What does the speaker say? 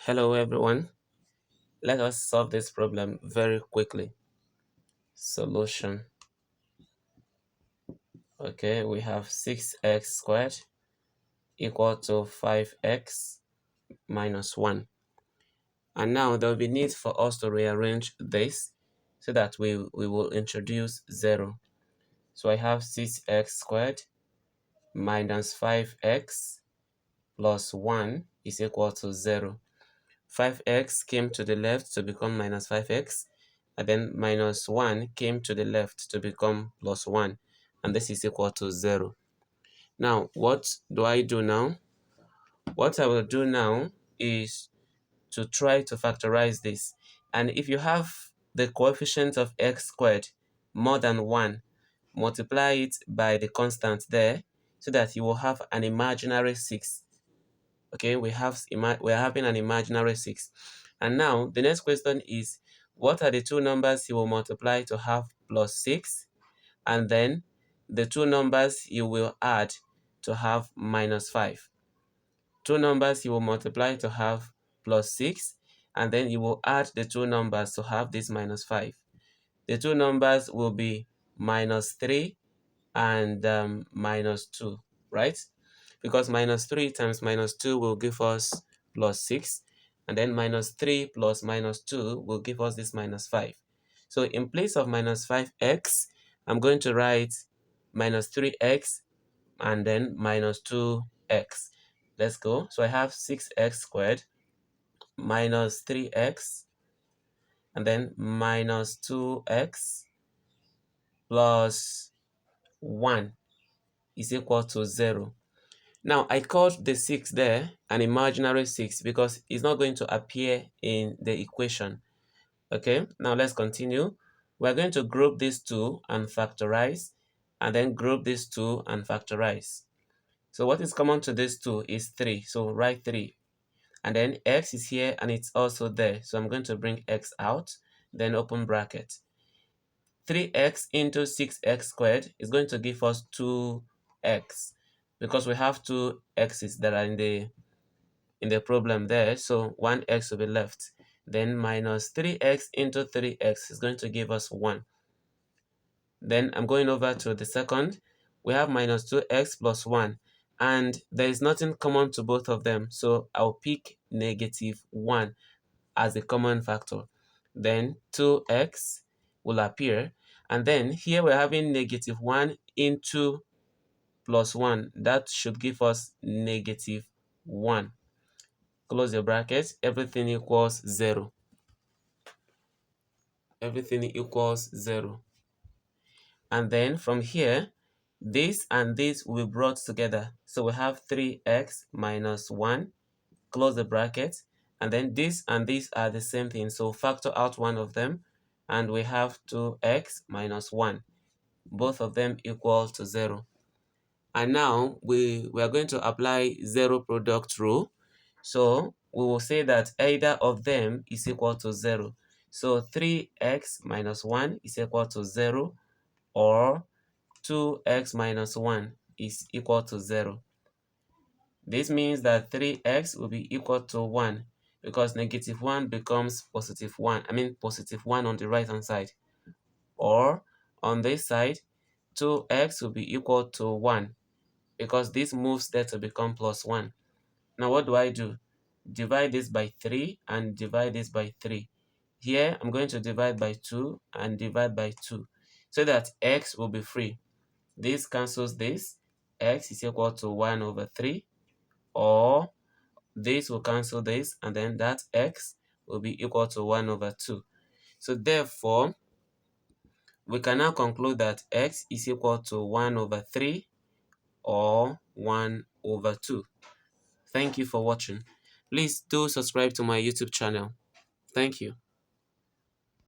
Hello everyone, let us solve this problem very quickly. Solution. Okay, we have 6x squared equal to 5x minus 1. And now there will be need for us to rearrange this so that we will introduce 0. So I have 6x squared minus 5x plus 1 is equal to 0. 5x came to the left to become minus 5x, and then minus 1 came to the left to become plus 1, and this is equal to 0. Now, what do I do now? What I will do now is to try to factorize this. And if you have the coefficient of x squared more than 1, multiply it by the constant there so that you will have an imaginary 6. Okay, we're having an imaginary 6. And now the next question is, what are the two numbers you will multiply to have plus 6? And then the two numbers you will add to have minus 5. Two numbers you will multiply to have plus 6, and then you will add the two numbers to have this minus 5. The two numbers will be minus 3 and minus 2, right? Because minus 3 times minus 2 will give us plus 6, and then minus 3 plus minus 2 will give us this minus 5. So in place of minus 5x, I'm going to write minus 3x and then minus 2x. Let's go. So I have 6x squared minus 3x and then minus 2x plus 1 is equal to 0. Now, I called the 6 there an imaginary 6 because it's not going to appear in the equation. Okay, now let's continue. We're going to group these two and factorize, and then group these two and factorize. So what is common to these two is 3. So write 3. And then x is here and it's also there. So I'm going to bring x out, then open bracket. 3x into 6x squared is going to give us 2x because we have two x's that are in the problem there, so one x will be left. Then minus 3x into 3x is going to give us 1. Then I'm going over to the second. We have minus 2x plus 1, and there is nothing common to both of them, so I'll pick negative 1 as a common factor. Then 2x will appear, and then here we're having negative 1 into plus 1. That should give us negative 1. Close your bracket. Everything equals 0. Everything equals 0. And then from here, this and this will be brought together. So we have 3x minus 1. Close the bracket. And then this and this are the same thing. So factor out one of them. And we have 2x minus 1. Both of them equal to 0. And now we are going to apply zero product rule. So we will say that either of them is equal to 0. So 3x minus 1 is equal to 0, or 2x minus 1 is equal to 0. This means that 3x will be equal to 1 because negative 1 becomes positive 1. I mean positive 1 on the right hand side. Or on this side, 2x will be equal to 1 because this moves there to become plus 1. Now what do I do? Divide this by 3 and divide this by 3. Here I'm going to divide by 2 and divide by 2 so that x will be free. This cancels this. X is equal to 1 over 3, or this will cancel this, and then that x will be equal to 1 over 2. So therefore, we can now conclude that x is equal to 1 over 3 or 1 over 2. Thank you for watching. Please do subscribe to my YouTube channel. Thank you.